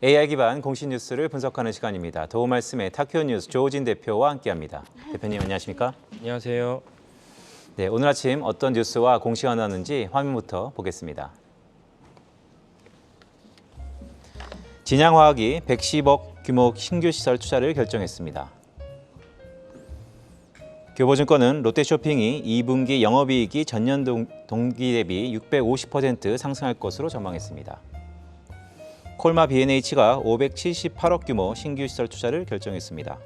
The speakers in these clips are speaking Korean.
AI 기반 공식 뉴스를 분석하는 시간입니다. 도움 말씀에 타큐 뉴스 조호진 대표와 함께합니다. 대표님 안녕하십니까? 안녕하세요. 네, 오늘 아침 어떤 뉴스와 공시가 나왔는지 화면부터 보겠습니다. 진양화학이 110억 규모 신규 시설 투자를 결정했습니다. 교보증권은 롯데쇼핑이 2분기 영업이익이 전년 동기 대비 650% 상승할 것으로 전망했습니다. 콜마 B&H가 578억 규모 신규 시설 투자를 결정했습니다.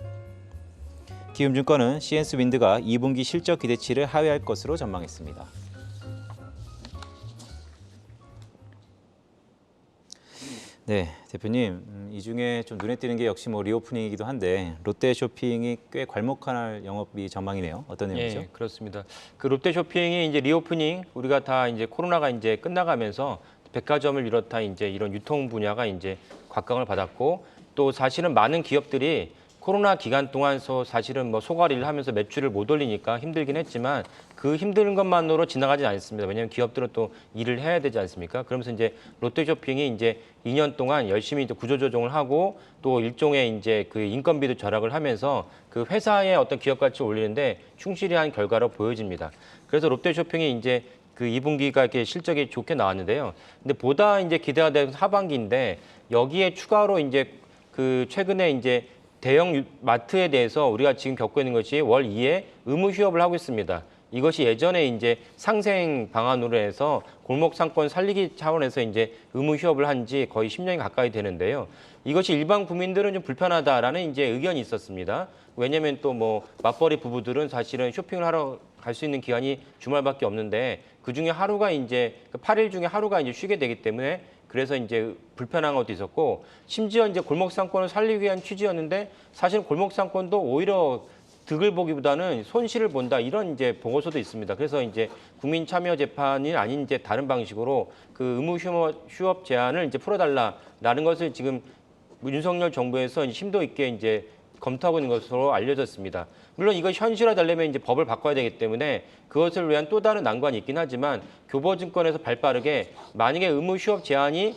기움증권은 시엔스윈드가 2분기 실적 기대치를 하회할 것으로 전망했습니다. 네, 대표님, 이 중에 좀 눈에 띄는 게 역시 리오프닝이기도 한데 롯데쇼핑이 꽤 괄목할 영업이 전망이네요. 어떤 내용이죠? 네, 그렇습니다. 그 롯데쇼핑이 이제 리오프닝 우리가 다 이제 코로나가 이제 끝나가면서 백화점을 비롯한 이제 이런 유통 분야가 이제 곽강을 받았고 또 사실은 많은 기업들이 코로나 기간 동안 사실은 소가리를 하면서 매출을 못 올리니까 힘들긴 했지만 그 힘든 것만으로 지나가지 않습니다. 왜냐하면 기업들은 또 일을 해야 되지 않습니까? 그러면서 이제 롯데쇼핑이 이제 2년 동안 열심히 구조조정을 하고 또 일종의 이제 그 인건비도 절약을 하면서 그 회사의 어떤 기업 가치를 올리는데 충실히 한 결과로 보여집니다. 그래서 롯데쇼핑이 이제 그 2분기가 이렇게 실적이 좋게 나왔는데요. 근데 보다 이제 기대가 되는 하반기인데 여기에 추가로 이제 그 최근에 이제 대형 마트에 대해서 우리가 지금 겪고 있는 것이 월 2회 의무 휴업을 하고 있습니다. 이것이 예전에 이제 상생 방안으로 해서 골목 상권 살리기 차원에서 이제 의무 휴업을 한 지 거의 10년이 가까이 되는데요. 이것이 일반 국민들은 좀 불편하다라는 이제 의견이 있었습니다. 왜냐하면 또 맞벌이 부부들은 사실은 쇼핑을 하러 갈 수 있는 기간이 주말밖에 없는데 그 중에 하루가 이제 8일 중에 하루가 이제 쉬게 되기 때문에 그래서 이제 불편한 것도 있었고 심지어 이제 골목 상권을 살리기 위한 취지였는데 사실 골목 상권도 오히려 득을 보기보다는 손실을 본다 이런 이제 보고서도 있습니다. 그래서 이제 국민 참여 재판이 아닌 이제 다른 방식으로 그 의무 휴업 제한을 이제 풀어달라라는 것을 지금 윤석열 정부에서 심도 있게 이제 검토하고 있는 것으로 알려졌습니다. 물론 이거 현실화되려면 이제 법을 바꿔야 되기 때문에 그것을 위한 또 다른 난관이 있긴 하지만 교보증권에서 발빠르게 만약에 의무 휴업 제한이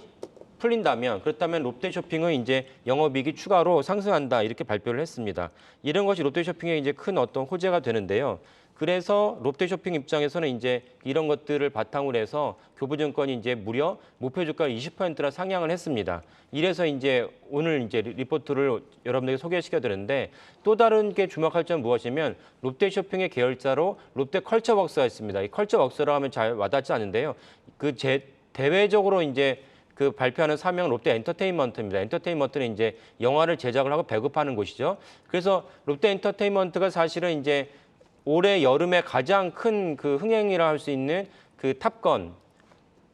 풀린다면 그렇다면 롯데쇼핑은 이제 영업이익이 추가로 상승한다 이렇게 발표를 했습니다. 이런 것이 롯데쇼핑의 이제 큰 어떤 호재가 되는데요. 그래서 롯데쇼핑 입장에서는 이제 이런 것들을 바탕으로 해서 교보증권이 이제 무려 목표 주가를 20%나 상향을 했습니다. 이래서 이제 오늘 이제 리포트를 여러분들에게 소개시켜 드렸는데 또 다른 게 주목할 점은 무엇이면 롯데쇼핑의 계열사로 롯데컬처웍스가 있습니다. 이 컬처웍스라고 하면 잘 와닿지 않은데요. 대외적으로 이제 그 발표하는 사명은 롯데엔터테인먼트입니다. 엔터테인먼트는 이제 영화를 제작을 하고 배급하는 곳이죠. 그래서 롯데엔터테인먼트가 사실은 이제 올해 여름에 가장 큰 그 흥행이라 할 수 있는 그 탑건,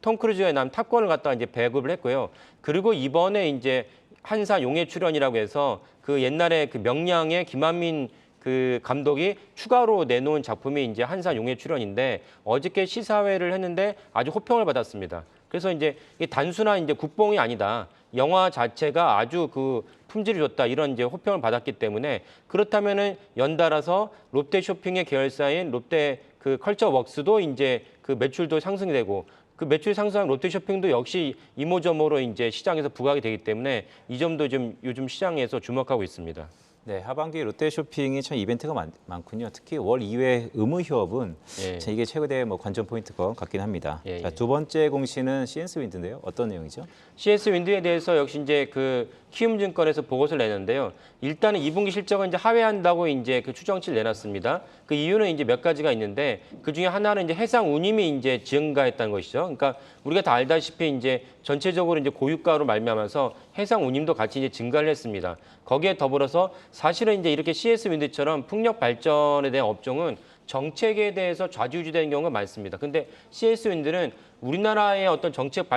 톰 크루즈가 난 탑건을 갖다가 이제 배급을 했고요. 그리고 이번에 이제 한사 용의 출연이라고 해서 그 옛날에 그 명량의 김한민 그 감독이 추가로 내놓은 작품이 이제 한사 용의 출연인데 어저께 시사회를 했는데 아주 호평을 받았습니다. 그래서 이제 이게 단순한 이제 국뽕이 아니다. 영화 자체가 아주 그 품질이 좋다 이런 이제 호평을 받았기 때문에 그렇다면은 연달아서 롯데쇼핑의 계열사인 롯데 그 컬처웍스도 이제 그 매출도 상승이 되고 그 매출 상승한 롯데쇼핑도 역시 이모저모로 이제 시장에서 부각이 되기 때문에 이 점도 좀 요즘 시장에서 주목하고 있습니다. 네, 하반기 롯데쇼핑이 참 이벤트가 많군요. 특히 월 2회 의무 휴업은 참 이게 최고의 관전 포인트 것 같긴 합니다. 자, 두 번째 공시는 시엔스윈드인데요. 어떤 내용이죠? 시엔스윈드에 대해서 역시 이제 그 키움증권에서 보고서를 내는데요. 일단은 2분기 실적은 이제 하회한다고 이제 그 추정치를 내놨습니다. 그 이유는 이제 몇 가지가 있는데 그 중에 하나는 이제 해상 운임이 이제 증가했다는 것이죠. 그러니까 우리가 다 알다시피 이제 전체적으로 이제 고유가로 말미암아서 해상 운임도 같이 이제 증가를 했습니다. 거기에 더불어서 사실은 이제 이렇게 시엔스윈드처럼 풍력 발전에 대한 업종은 정책에 대해서 좌지우지되는 경우가 많습니다. 근데 시엔스윈드는 우리나라의 어떤 정책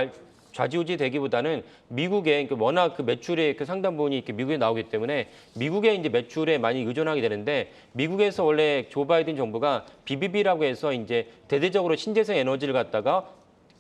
좌지우지 되기보다는 미국의 워낙 그 매출의 그 상당 부분이 이렇게 미국에 나오기 때문에 미국의 이제 매출에 많이 의존하게 되는데 미국에서 원래 조 바이든 정부가 BBB라고 해서 이제 대대적으로 신재생 에너지를 갖다가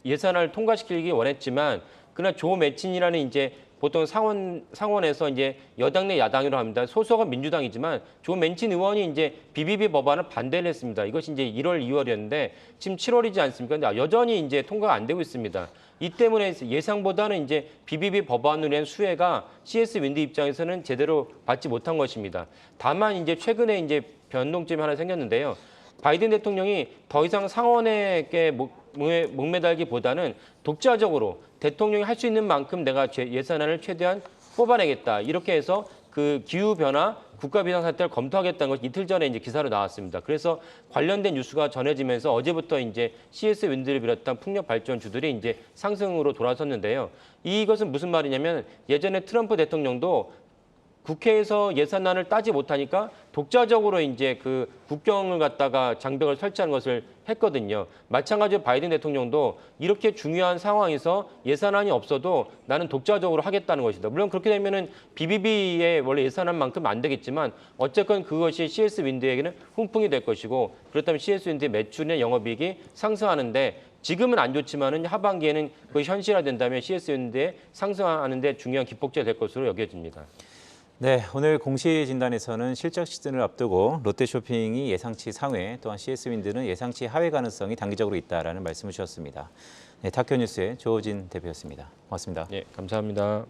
예산을 통과시키기 원했지만 그러나 조 매친이라는 이제 보통 상원에서 이제 여당 내 야당이라고 합니다. 소속은 민주당이지만 조 맨친 의원이 이제 BBB 법안을 반대를 했습니다. 이것이 이제 1월, 2월이었는데 지금 7월이지 않습니까? 근데 여전히 이제 통과가 안 되고 있습니다. 이 때문에 예상보다는 이제 BBB 법안으로 낸 수혜가 CS 윈드 입장에서는 제대로 받지 못한 것입니다. 다만 이제 최근에 이제 변동점이 하나 생겼는데요. 바이든 대통령이 더 이상 상원에게 목매달기보다는 독자적으로 대통령이 할 수 있는 만큼 내가 예산안을 최대한 뽑아내겠다. 이렇게 해서 그 기후변화 국가 비상사태를 검토하겠다는 것이 이틀 전에 이제 기사로 나왔습니다. 그래서 관련된 뉴스가 전해지면서 어제부터 이제 CS 윈드를 비롯한 풍력 발전주들이 이제 상승으로 돌아섰는데요. 이것은 무슨 말이냐면 예전에 트럼프 대통령도 국회에서 예산안을 따지 못하니까 독자적으로 이제 그 국경을 갖다가 장벽을 설치하는 것을 했거든요. 마찬가지로 바이든 대통령도 이렇게 중요한 상황에서 예산안이 없어도 나는 독자적으로 하겠다는 것이다. 물론 그렇게 되면은 BBB의 원래 예산안만큼 안 되겠지만 어쨌건 그것이 CS 윈드에게는 훈풍이 될 것이고 그렇다면 CS 윈드의 매출이나 영업이익이 상승하는데 지금은 안 좋지만은 하반기에는 그 현실화된다면 CS 윈드에 상승하는 데 중요한 기폭제가 될 것으로 여겨집니다. 네, 오늘 공시 진단에서는 실적 시즌을 앞두고 롯데쇼핑이 예상치 상회, 또한 CS윈드는 예상치 하회 가능성이 단기적으로 있다라는 말씀을 주셨습니다. 네, 타쿄뉴스의 조호진 대표였습니다. 고맙습니다. 네, 감사합니다.